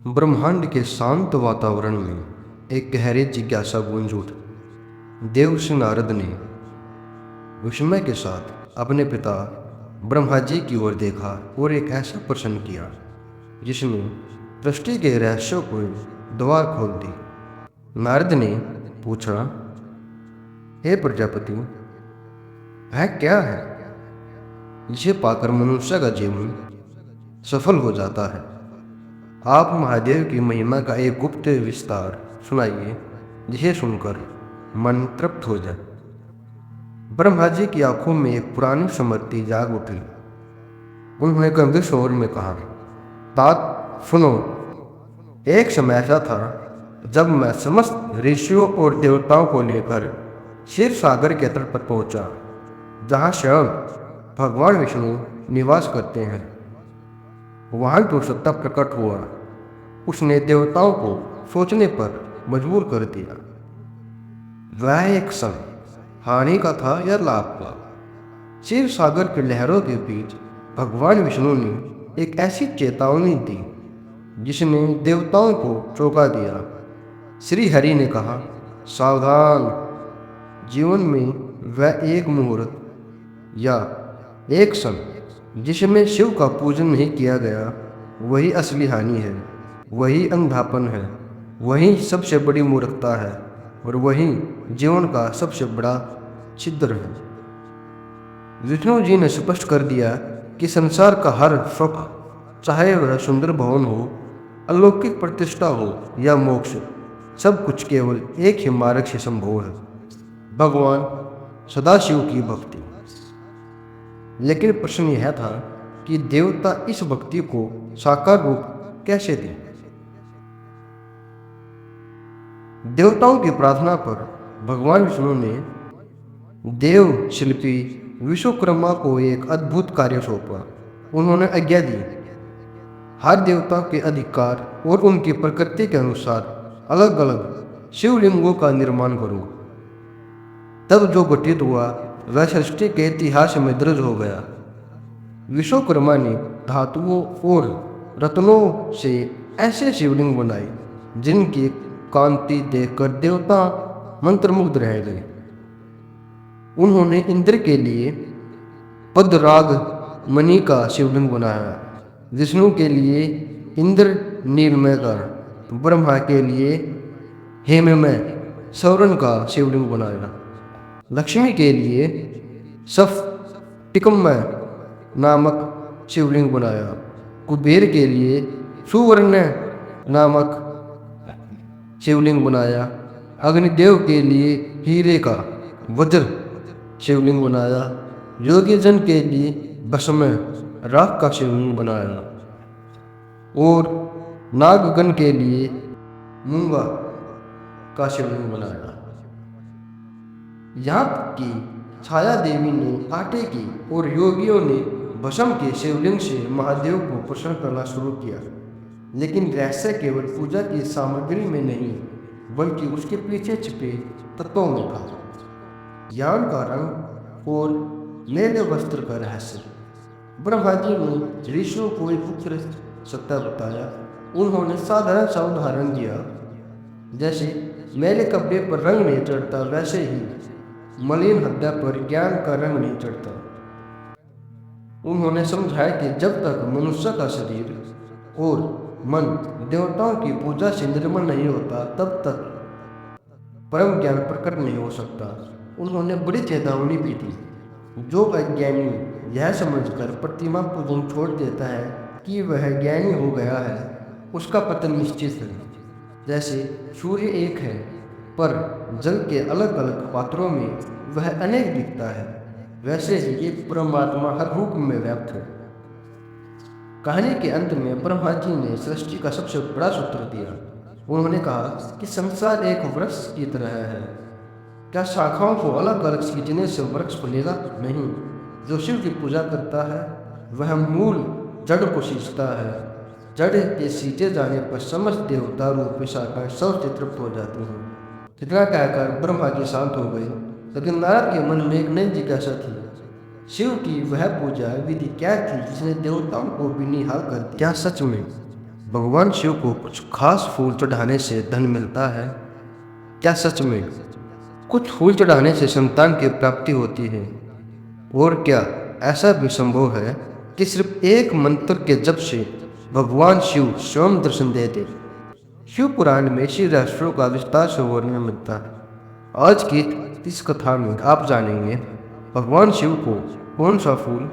ब्रह्मांड के शांत वातावरण में एक गहरी जिज्ञासा गूंज उठी। देवर्षि नारद ने विस्मय के साथ अपने पिता ब्रह्मा जी की ओर देखा और एक ऐसा प्रश्न किया जिसने सृष्टि के रहस्यों को द्वार खोल दी। नारद ने पूछा, हे प्रजापति, वह क्या है जिसे पाकर मनुष्य का जीवन सफल हो जाता है? आप महादेव की महिमा का एक गुप्त विस्तार सुनाइए जिसे सुनकर मन तृप्त हो जाए। ब्रह्मा जी की आंखों में एक पुरानी स्मृति जाग उठी। उन्होंने गंभीर स्वर में कहा, तात सुनो, एक समय ऐसा था जब मैं समस्त ऋषियों और देवताओं को लेकर क्षीर सागर के तट पर पहुंचा, जहां स्वयं भगवान विष्णु निवास करते हैं। वहां जो सत्ता प्रकट हुआ उसने देवताओं को सोचने पर मजबूर कर दिया। वह एक क्षण हानि का था या लाभ का। क्षीर सागर की लहरों के बीच भगवान विष्णु ने एक ऐसी चेतावनी दी जिसने देवताओं को चौंका दिया। श्री हरि ने कहा, सावधान, जीवन में वह एक मुहूर्त या एक क्षण जिसमें शिव का पूजन नहीं किया गया वही असली हानि है, वही अंधापन है, वही सबसे बड़ी मूर्खता है और वही जीवन का सबसे बड़ा छिद्र है। विष्णु जी ने स्पष्ट कर दिया कि संसार का हर सुख, चाहे वह सुंदर भवन हो, अलौकिक प्रतिष्ठा हो या मोक्ष, सब कुछ केवल एक ही मार्ग से संभव है, भगवान सदाशिव की भक्ति। लेकिन प्रश्न यह था कि देवता इस भक्ति को साकार रूप कैसे दें? देवताओं की प्रार्थना पर भगवान विष्णु ने देव शिल्पी विश्वकर्मा को एक अद्भुत कार्य सौंपा। उन्होंने आज्ञा दी, हर देवता के अधिकार और उनकी प्रकृति के अनुसार अलग अलग शिवलिंगों का निर्माण करो। तब जो घटित हुआ वह सृष्टि के इतिहास में दर्ज हो गया। विश्वकर्मा ने धातुओं और रत्नों से ऐसे शिवलिंग बनाए जिनकी कांति देखकर देवता मंत्रमुग्ध रह गए। उन्होंने इंद्र के लिए पद्मराग मणि का शिवलिंग बनाया, विष्णु के लिए इंद्र नीलमय का, ब्रह्मा के लिए हेममय स्वर्ण का शिवलिंग बनाया, लक्ष्मी के लिए स्फटिकमय नामक शिवलिंग बनाया, कुबेर के लिए सुवर्ण नामक शिवलिंग बनाया, अग्निदेव के लिए हीरे का वज्र शिवलिंग बनाया, योगी जन के लिए भस्म राख का शिवलिंग बनाया और नागगण के लिए मूंगा का शिवलिंग बनाया। यहाँ तक कि छाया देवी ने आटे की और योगियों ने भस्म के शिवलिंग से महादेव को प्रसन्न करना शुरू किया। लेकिन रहस्य केवल पूजा की सामग्री में नहीं बल्कि उसके पीछे छिपे तत्वों में था। ज्ञान का रंग और मेले वस्त्र का रहस्य। ब्रह्मा जी ने ऋषियों को एक गुप्त सत्ता बताया। उन्होंने साधारण सा उदाहरण दिया, जैसे मेले कपड़े पर रंग नहीं चढ़ता वैसे ही मलिन हृदय पर ज्ञान का रंग नहीं चढ़ता। उन्होंने समझाया कि जब तक मनुष्य का शरीर और मन देवताओं की पूजा से निर्मल नहीं होता तब तक परम ज्ञान प्रकट नहीं हो सकता। उन्होंने बड़ी चेतावनी भी दी, जो अज्ञानी यह समझकर प्रतिमा पूजन छोड़ देता है कि वह ज्ञानी हो गया है, उसका पतन निश्चित है। जैसे सूर्य एक है पर जल के अलग अलग पात्रों में वह अनेक दिखता है, वैसे ही एक परमात्मा हर रूप में व्याप्त है। कहानी के अंत में ब्रह्मा जी ने सृष्टि का सबसे बड़ा सूत्र दिया। उन्होंने कहा कि संसार एक वृक्ष की तरह है, क्या शाखाओं को अलग अलग सींचने से वृक्ष फलेगा? नहीं। जो शिव की पूजा करता है वह मूल जड़ को सींचता है। जड़ के सींचे जाने पर समस्त देवता रूप शाखाएं सबसे तृप्त हो जाती हैं। इतना कहकर ब्रह्मा जी शांत हो गए। लेकिन नारद के मन में एक नई जिज्ञासा थी। शिव की वह पूजा विधि क्या थी जिसने देवताओं को भी निहाल कर दिया? क्या सच में भगवान शिव को कुछ खास फूल चढ़ाने से धन मिलता है? क्या सच में कुछ फूल चढ़ाने से संतान की प्राप्ति होती है? और क्या ऐसा भी संभव है कि सिर्फ एक मंत्र के जप से भगवान शिव स्वयं दर्शन दे दे? शिव पुराण में इसी रहस्यों का विस्तार से वर्णन मिलता है। आज की इस कथा में आप जानेंगे भगवान शिव को कौन सा फूल,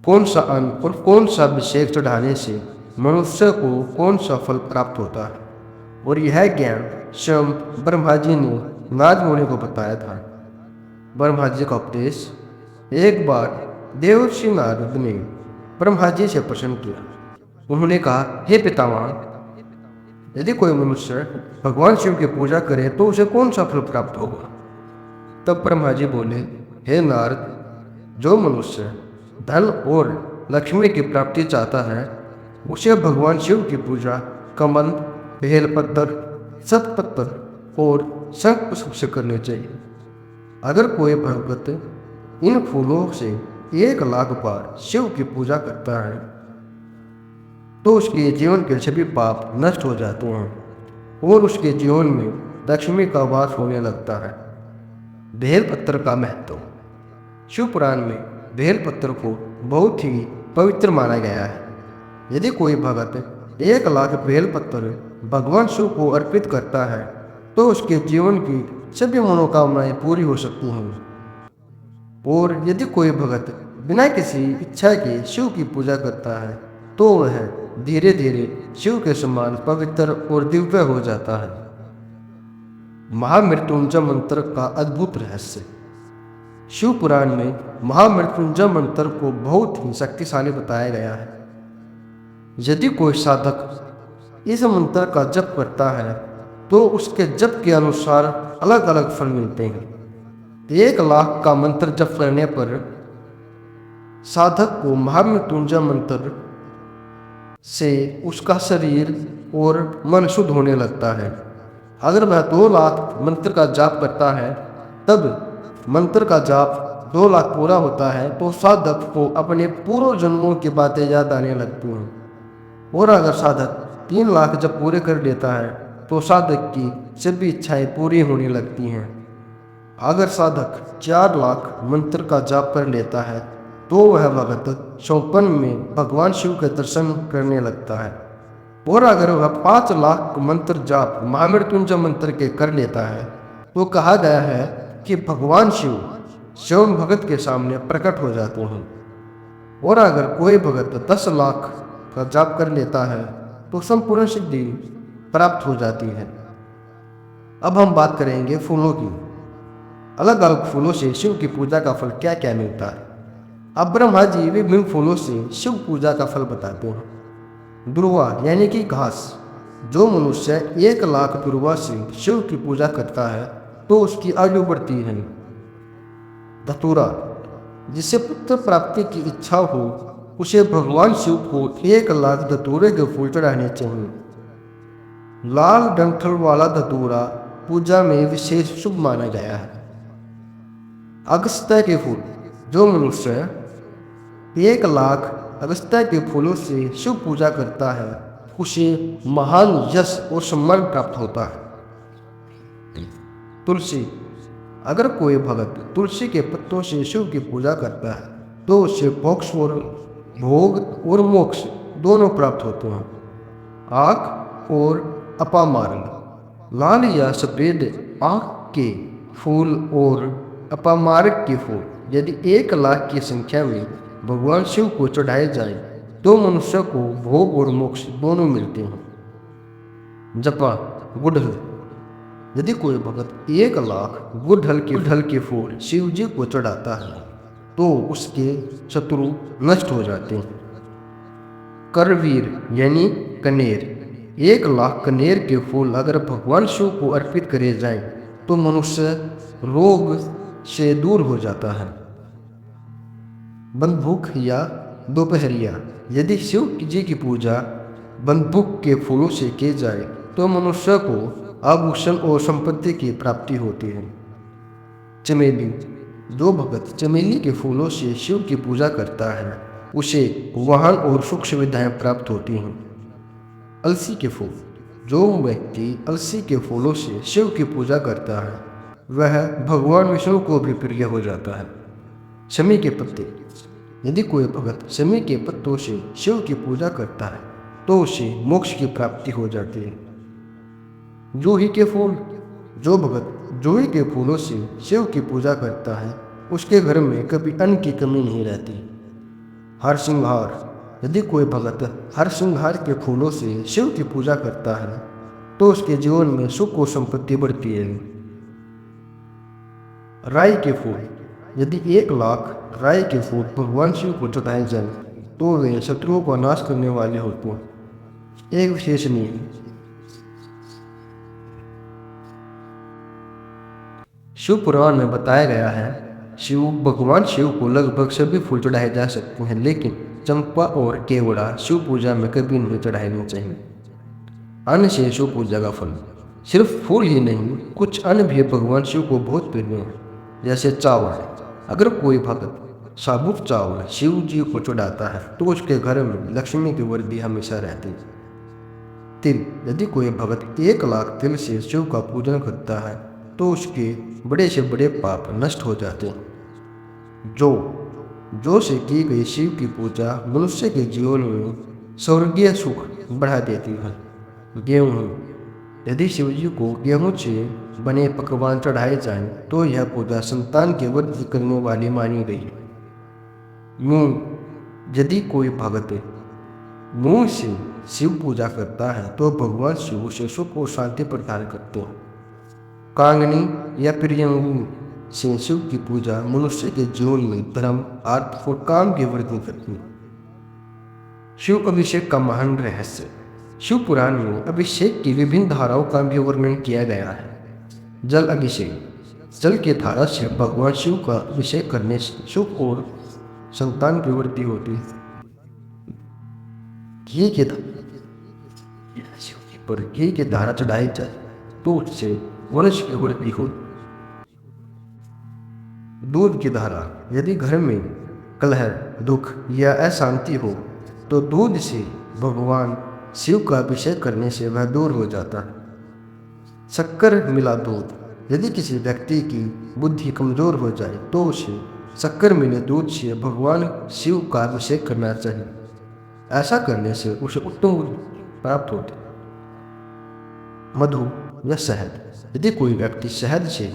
कौन सा अन्न और कौन सा अभिषेक चढ़ाने से मनुष्य को कौन सा फल प्राप्त होता है। और यह ज्ञान स्वयं ब्रह्मा जी ने नारद मुनि को बताया था। ब्रह्मा जी का उपदेश। एक बार देवर्षि नारद ने ब्रह्मा जी से प्रश्न किया। उन्होंने कहा, हे पितामह, यदि कोई मनुष्य भगवान शिव की पूजा करे तो उसे कौन सा फल प्राप्त होगा? तब ब्रह्मा जी बोले, हे नारद, जो मनुष्य धन और लक्ष्मी की प्राप्ति चाहता है उसे भगवान शिव की पूजा कमल, बेलपत्र, सतपत्र और शंख से करनी चाहिए। अगर कोई भक्त इन फूलों से 1,00,000 बार शिव की पूजा करता है तो उसके जीवन के सभी पाप नष्ट हो जाते हैं और उसके जीवन में लक्ष्मी का वास होने लगता है। बेलपत्र का महत्व। शिव पुराण में बेलपत्र को बहुत ही पवित्र माना गया है। यदि कोई भगत 1,00,000 बेलपत्र भगवान शिव को अर्पित करता है तो उसके जीवन की सभी मनोकामनाएं पूरी हो सकती हैं। और यदि कोई भगत बिना किसी इच्छा के शिव की पूजा करता है तो वह धीरे धीरे शिव के समान पवित्र और दिव्य हो जाता है। महामृत्युंजय मंत्र का अद्भुत रहस्य। शिव पुराण में महामृत्युंजय मंत्र को बहुत ही शक्तिशाली बताया गया है। यदि कोई साधक इस मंत्र का जप करता है तो उसके जप के अनुसार अलग अलग फल मिलते हैं। 1,00,000 का मंत्र जप करने पर साधक को महामृत्युंजय मंत्र से उसका शरीर और मन शुद्ध होने लगता है। अगर वह 2,00,000 मंत्र का जाप करता है, तब मंत्र का जाप 2,00,000 पूरा होता है तो साधक को अपने पूर्व जन्मों की बातें याद आने लगती हैं। और अगर साधक 3,00,000 जब पूरे कर लेता है तो साधक की सभी इच्छाएं पूरी होने लगती हैं। अगर साधक 4,00,000 मंत्र का जाप कर लेता है तो वह भगत सौपन में भगवान शिव के दर्शन करने लगता है। और अगर वह 5,00,000 मंत्र जाप महामृत्युंजय मंत्र के कर लेता है तो कहा गया है कि भगवान शिव स्वयं भगत के सामने प्रकट हो जाते हैं। और अगर कोई भगत 10,00,000 का जाप कर लेता है तो संपूर्ण सिद्धि प्राप्त हो जाती है। अब हम बात करेंगे फूलों की। अलग अलग फूलों से शिव की पूजा का फल क्या क्या मिलता है। अब ब्रह्मा जी विभिन्न फूलों से शिव पूजा का फल बताते हैं। दुर्वा यानी कि घास। जो मनुष्य 1,00,000 दुर्वा से शिव की पूजा करता है तो उसकी आयु बढ़ती है। धतूरा। जिसे पुत्र प्राप्ति की इच्छा हो उसे भगवान शिव को 1,00,000 धतूरे के फूल चढ़ाने चाहिए। लाल डंठल वाला धतूरा पूजा में विशेष शुभ माना गया है। अगस्त्य के फूल। जो मनुष्य 1,00,000 अगस्त्य के फूलों से शिव पूजा करता है उसे महान यश और सम्मान प्राप्त होता है। तुलसी। अगर कोई भगत तुलसी के पत्तों से शिव की पूजा करता है तो उसे भोग और मोक्ष दोनों प्राप्त होते हैं। आँख और अपामार्ग। लाल या सफेद आँख के फूल और अपामार्ग के फूल यदि 1,00,000 की संख्या में भगवान शिव को चढ़ाए जाए तो मनुष्य को भोग और मोक्ष दोनों मिलते हैं। जपा। गुड़हल। यदि कोई भगत 1,00,000 गुड़हल के फूल शिव जी को चढ़ाता है तो उसके शत्रु नष्ट हो जाते हैं। करवीर यानी कनेर। 1,00,000 कनेर के फूल अगर भगवान शिव को अर्पित करे जाएं तो मनुष्य रोग से दूर हो जाता है। बंदूक या दोपहरिया। यदि शिव जी की पूजा बंदूक के फूलों से की जाए तो मनुष्य को आभूषण और संपत्ति की प्राप्ति होती है। चमेली। जो भगत चमेली के फूलों से शिव की पूजा करता है उसे वाहन और सुख सुविधाएं प्राप्त होती हैं। अलसी के फूल। जो व्यक्ति अलसी के फूलों से शिव की पूजा करता है वह भगवान विष्णु को भी प्रिय हो जाता है। शमी के पत्ते। यदि कोई भगत शमी के पत्तों से शिव की पूजा करता है तो उसे मोक्ष की प्राप्ति हो जाती है। जूही के फूल। जो भगत जूही के फूलों से शिव की पूजा करता है उसके घर में कभी अन्न की कमी नहीं रहती। हरसिंहार। यदि कोई भगत हरसिंहार के फूलों से शिव की पूजा करता है तो उसके जीवन में सुख और संपत्ति बढ़ती है। राई के फूल। यदि 1,00,000 राई के फूल भगवान शिव को चढ़ाए जाए तो वे शत्रुओं का नाश करने वाले होते हैं। एक विशेष नियम। शिव पुराण में बताया गया है भगवान शिव को लगभग सभी फूल चढ़ाए जा सकते हैं, लेकिन चंपा और केवड़ा शिव पूजा में कभी नहीं चढ़ाने चाहिए। अन्न से शिव पूजा का फल। सिर्फ फूल ही नहीं, कुछ अन्न भी भगवान शिव को बहुत प्रिय है, जैसे चावल। अगर कोई भक्त साबुत चावल शिव जी को चढ़ाता है तो उसके घर में लक्ष्मी की वृद्धि हमेशा रहती है। तिल। यदि कोई भक्त 1,00,000 तिल से शिव का पूजन करता है तो उसके बड़े से बड़े पाप नष्ट हो जाते हैं। जौ से की गई शिव की पूजा मनुष्य के जीवन में स्वर्गीय सुख बढ़ा देती है। गेहूँ। यदि शिव जी को गेहूँ से बने पकवान चढ़ाए जाएं तो यह पूजा संतान की वृद्धि करने वाली मानी गई है। मूंग। यदि कोई भक्त मूंग से शिव पूजा करता है तो भगवान शिव उसे सुख और शांति प्रदान करते हैं। कांगनी या प्रियंगू से शिव की पूजा मनुष्य के जीवन में धर्म, अर्थ और काम की वृद्धि करती है। शिव अभिषेक का महान रहस्य। शिव पुराण में अभिषेक की विभिन्न धाराओं का भी वर्णन किया गया है। जल अभिषेक। जल की धारा से भगवान शिव का अभिषेक करने से सुख और संतान की वृद्धि होती है। घी की धारा चढ़ाई जाए तो उससे वंश की वृद्धि हो। दूध की धारा। यदि घर में कलह, दुख या अशांति हो तो दूध से भगवान शिव का अभिषेक करने से वह दूर हो जाता है। शक्कर मिला दूध। यदि किसी व्यक्ति की बुद्धि कमजोर हो जाए तो उसे शक्कर मिले दूध से भगवान शिव का अभिषेक करना चाहिए। ऐसा करने से उसे उत्तम प्राप्त होती है। मधु या शहद। यदि कोई व्यक्ति शहद से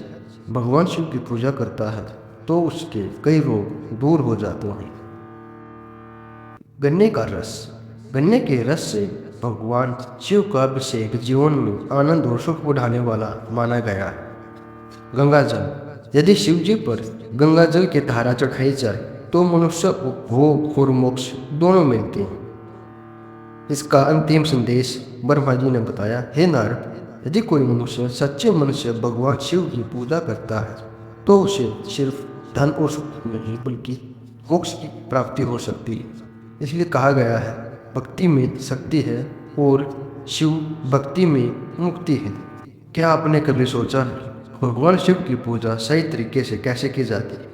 भगवान शिव की पूजा करता है तो उसके कई रोग दूर हो जाते हैं। गन्ने का रस। गन्ने के रस से भगवान शिव का अभिषेक जीवन में आनंद और सुख बढ़ाने वाला माना गया है। गंगा जल। यदि शिव जी पर गंगा जल की धारा चढ़ाई जाए तो मनुष्य को भोग और मोक्ष दोनों मिलते हैं। इसका अंतिम संदेश ब्रह्मा जी ने बताया, हे नारद, यदि कोई मनुष्य सच्चे मन से भगवान शिव की पूजा करता है तो उसे सिर्फ धन और सुख नहीं बल्कि मोक्ष की प्राप्ति हो सकती है। इसलिए कहा गया है, भक्ति में शक्ति है और शिव भक्ति में मुक्ति है। क्या आपने कभी सोचा भगवान शिव की पूजा सही तरीके से कैसे की जाती है?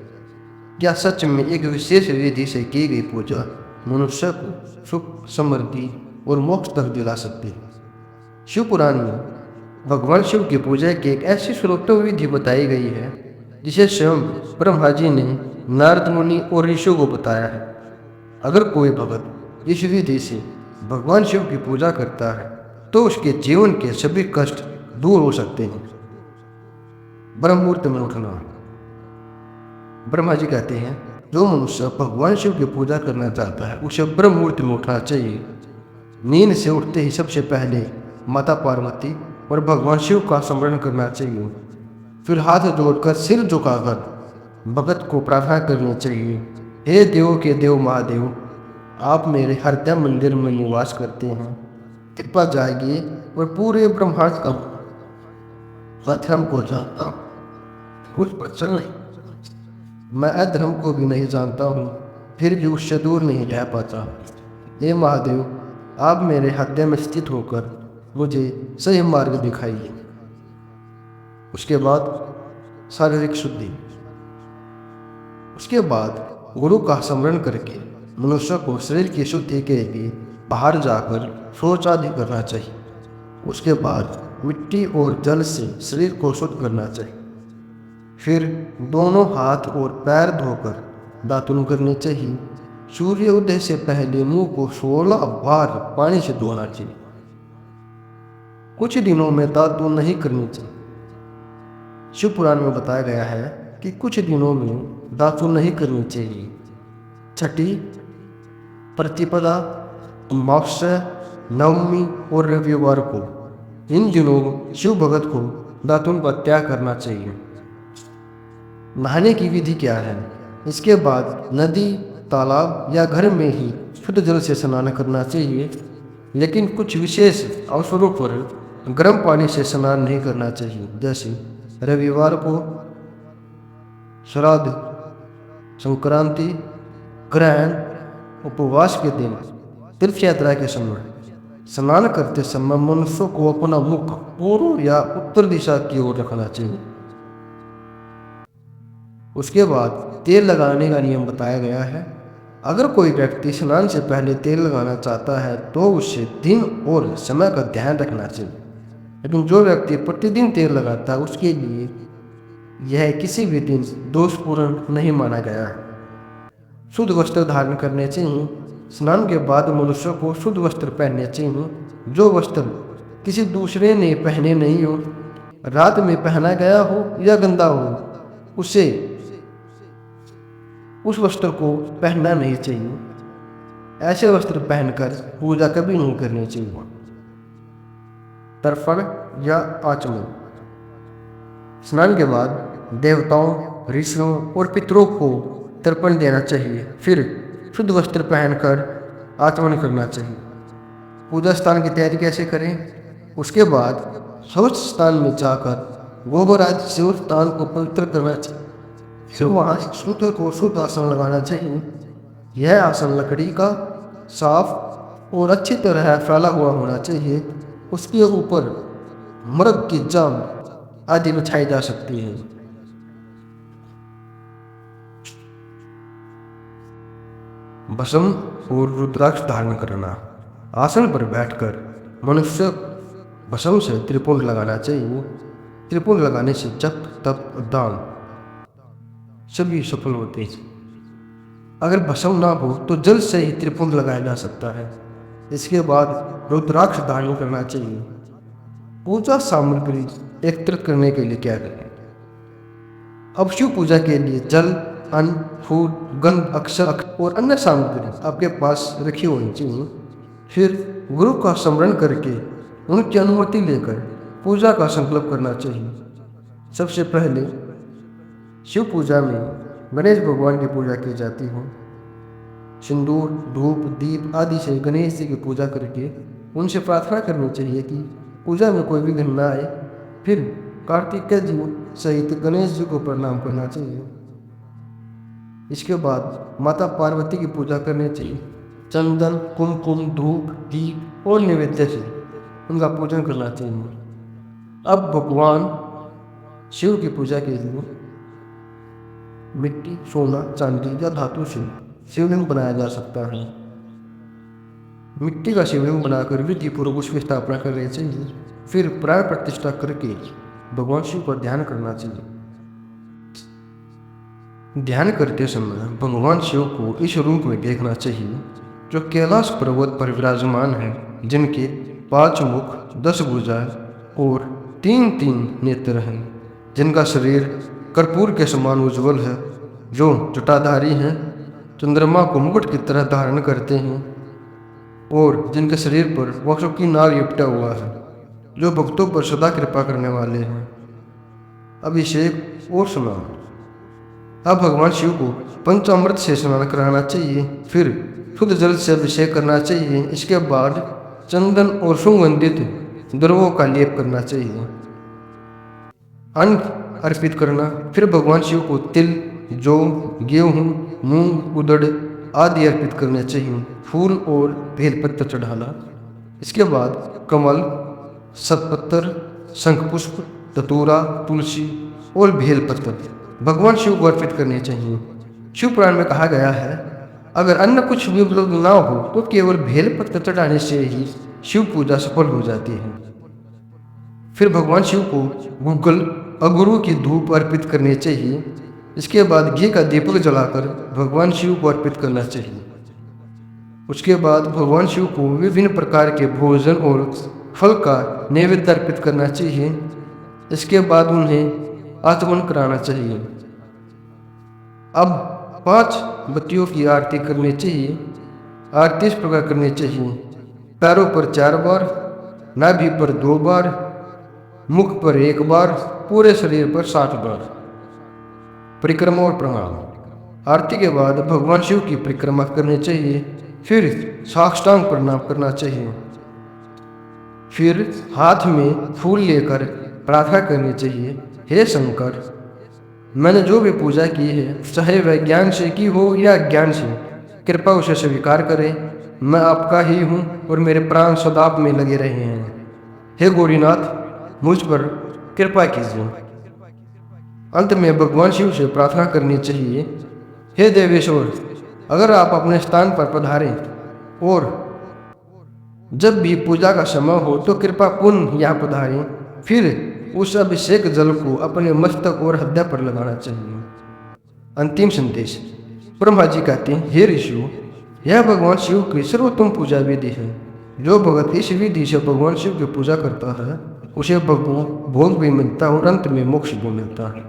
क्या सच में एक विशेष विधि से की गई पूजा मनुष्य को सुख, समृद्धि और मोक्ष तक दिला सकती है? शिव पुराण में भगवान शिव की पूजा की एक ऐसी सर्वोत्तम विधि बताई गई है जिसे स्वयं ब्रह्मा जी ने नारद मुनि और ऋषियों को बताया है। अगर कोई भगत इस विधि से भगवान शिव की पूजा करता है तो उसके जीवन के सभी कष्ट दूर हो सकते हैं। ब्रह्म मुहूर्त में उठना। ब्रह्मा जी कहते हैं, जो मनुष्य भगवान शिव की पूजा करना चाहता है उसे ब्रह्म मुहूर्त में उठना चाहिए। नींद से उठते ही सबसे पहले माता पार्वती और भगवान शिव का स्मरण करना चाहिए। फिर हाथ जोड़कर सिर झुकाकर भगत को प्रार्थना करनी चाहिए, हे देव के देव महादेव, आप मेरे हृदय मंदिर में निवास करते हैं, कृपा जाएगी और पूरे ब्रह्मांड का अधर्म को जानता हूँ, कुछ बचन नहीं। मैं अधर्म को भी नहीं जानता हूँ, फिर भी उससे दूर नहीं रह पाता। हे महादेव, आप मेरे हृदय में स्थित होकर मुझे सही मार्ग दिखाइए। उसके बाद शारीरिक शुद्धि। उसके बाद गुरु का स्मरण करके मनुष्य को शरीर की शुद्धि के लिए बाहर जाकर शौच आदि करना चाहिए। उसके बाद मिट्टी और जल से शरीर को शुद्ध करना चाहिए। फिर दोनों हाथ और पैर धोकर दातुन करने चाहिए। सूर्य उदय से पहले मुंह को 16 बार पानी से धोना चाहिए। कुछ दिनों में दातुन नहीं करनी चाहिए। शिव पुराण में बताया गया है कि कुछ दिनों में दातुन नहीं करनी चाहिए। छठी, प्रतिपदा, अमावस्या, नवमी और रविवार को, इन दिनों शिव भगत को दातुन का त्याग करना चाहिए। नहाने की विधि क्या है? इसके बाद नदी, तालाब या घर में ही शुद्ध जल से स्नान करना चाहिए, लेकिन कुछ विशेष अवसरों पर गर्म पानी से स्नान नहीं करना चाहिए, जैसे रविवार को, श्राद्ध, संक्रांति, ग्रहण, उपवास के दिन, तीर्थ यात्रा के समय। स्नान करते समय मनुष्य को अपना मुख पूर्व या उत्तर दिशा की ओर रखना चाहिए। उसके बाद तेल लगाने का नियम बताया गया है। अगर कोई व्यक्ति स्नान से पहले तेल लगाना चाहता है तो उसे दिन और समय का ध्यान रखना चाहिए, लेकिन जो व्यक्ति प्रतिदिन तेल लगाता है उसके लिए यह किसी भी दिन दोषपूर्ण नहीं माना गया है। शुद्ध वस्त्र धारण करने चाहिए। स्नान के बाद मनुष्य को शुद्ध वस्त्र पहनने चाहिए। जो वस्त्र किसी दूसरे ने पहने नहीं हो, रात में पहना गया हो या गंदा हो, उसे उस वस्त्र को पहनना नहीं चाहिए। ऐसे वस्त्र पहनकर पूजा कभी नहीं करनी चाहिए। तर्पण या आचमन। स्नान के बाद देवताओं, ऋषियों और पितरों को तर्पण देना चाहिए। फिर शुद्ध वस्त्र पहनकर आचमन करना चाहिए। पूजा स्थान की तैयारी कैसे करें? उसके बाद शौच स्थान में जाकर गोबर आदि से उस स्थान को पवित्र करना चाहिए। फिर वहाँ सूत्र को शुद्ध आसन लगाना चाहिए। यह आसन लकड़ी का, साफ और अच्छी तरह फैला हुआ होना चाहिए। उसके ऊपर मर्ग की जाम आदि बिछाई जा सकती है। भस्म और रुद्राक्ष धारण करना। आसन पर बैठकर मनुष्य भस्म से त्रिपुंड लगाना चाहिए। त्रिपुंड लगाने से जप, तप, दान सभी सफल होते हैं। अगर भस्म ना हो तो जल से ही त्रिपुंड लगाया जा सकता है। इसके बाद रुद्राक्ष धारण करना चाहिए। पूजा सामग्री एकत्रित करने के लिए क्या करें? अब शिव पूजा के लिए जल, अन्न, फूल, गंध, अक्षर और अन्य सामग्री आपके पास रखी होनी चाहिए। फिर गुरु का स्मरण करके उनकी अनुमति लेकर पूजा का संकल्प करना चाहिए। सबसे पहले शिव पूजा में गणेश भगवान की पूजा की जाती है। सिंदूर, धूप, दीप आदि से गणेश जी की पूजा करके उनसे प्रार्थना करनी चाहिए कि पूजा में कोई विघ्न न आए। फिर कार्तिकेय जी सहित गणेश जी को प्रणाम करना चाहिए। इसके बाद माता पार्वती की पूजा करनी चाहिए। चंदन, कुमकुम, धूप, दीप और नैवेद्य से उनका पूजन करना चाहिए। अब भगवान शिव की पूजा के लिए मिट्टी, सोना, चांदी या धातु से शिवलिंग बनाया जा सकता है। मिट्टी का शिवलिंग बनाकर विधि पूर्वक उसकी स्थापना करनी चाहिए। फिर प्राण प्रतिष्ठा करके भगवान शिव का ध्यान करना चाहिए। ध्यान करते समय भगवान शिव को इस रूप में देखना चाहिए जो कैलाश पर्वत पर विराजमान है, जिनके 5 मुख, 10 भुजाएं और 3-3 नेत्र हैं, जिनका शरीर कर्पूर के समान उज्ज्वल है, जो जटाधारी हैं, चंद्रमा को मुकुट की तरह धारण करते हैं और जिनके शरीर पर वक्षों की नाग लिपटा हुआ है, जो भक्तों पर सदा कृपा करने वाले हैं। अभिषेक और स्नान। अब भगवान शिव को पंचामृत से स्नान कराना चाहिए। फिर शुद्ध जल से अभिषेक करना चाहिए। इसके बाद चंदन और सुगंधित द्रवों का लेप करना चाहिए। अन्न अर्पित करना। फिर भगवान शिव को तिल, जौ, गेहूँ, मूंग, उड़द आदि अर्पित करने चाहिए। फूल और बेलपत्र चढ़ाना। इसके बाद कमल, सतपत्र, शंखपुष्प, धतूरा, तुलसी और बेलपत्र भगवान शिव को अर्पित करने चाहिए। शिव पुराण में कहा गया है, अगर अन्य कुछ भी उपलब्ध ना हो तो केवल बेलपत्र चढ़ाने से ही शिव पूजा सफल हो जाती है। फिर भगवान शिव को गूगल अगुरु की धूप अर्पित करनी चाहिए। इसके बाद घी का दीपक जलाकर भगवान शिव को अर्पित करना चाहिए। उसके बाद भगवान शिव को विभिन्न प्रकार के भोजन और फल का नैवेद्य अर्पित करना चाहिए। इसके बाद उन्हें आचमन कराना चाहिए। अब 5 बत्तियों की आरती करनी चाहिए। आरती इस प्रकार करनी चाहिए: पैरों पर 4 बार, नाभि पर 2 बार, मुख पर 1 बार, पूरे शरीर पर 7 बार। परिक्रमा और प्रणाम। आरती के बाद भगवान शिव की परिक्रमा करनी चाहिए। फिर साष्टांग प्रणाम करना चाहिए। फिर हाथ में फूल लेकर प्रार्थना करनी चाहिए: हे शंकर, मैंने जो भी पूजा की है, चाहे वह ज्ञान से की हो या अज्ञान से, कृपा उसे स्वीकार करें। मैं आपका ही हूँ और मेरे प्राण सदा आप में लगे रहे हैं। हे गौरीनाथ, मुझ पर कृपा कीजिए। अंत में भगवान शिव से प्रार्थना करनी चाहिए: हे देवेश्वर, अगर आप अपने स्थान पर पधारें और जब भी पूजा का समय हो तो कृपा पुनः यहाँ पधारें। फिर उस अभिषेक जल को अपने मस्तक और हृदय पर लगाना चाहिए। अंतिम संदेश। ब्रह्मा जी कहते हैं: हे ऋषियों, यह भगवान शिव की सर्वोत्तम पूजा विधि है। जो भगत इस विधि से भगवान शिव की पूजा करता है उसे भोग भी मिलता है और अंत में मोक्ष भी मिलता है।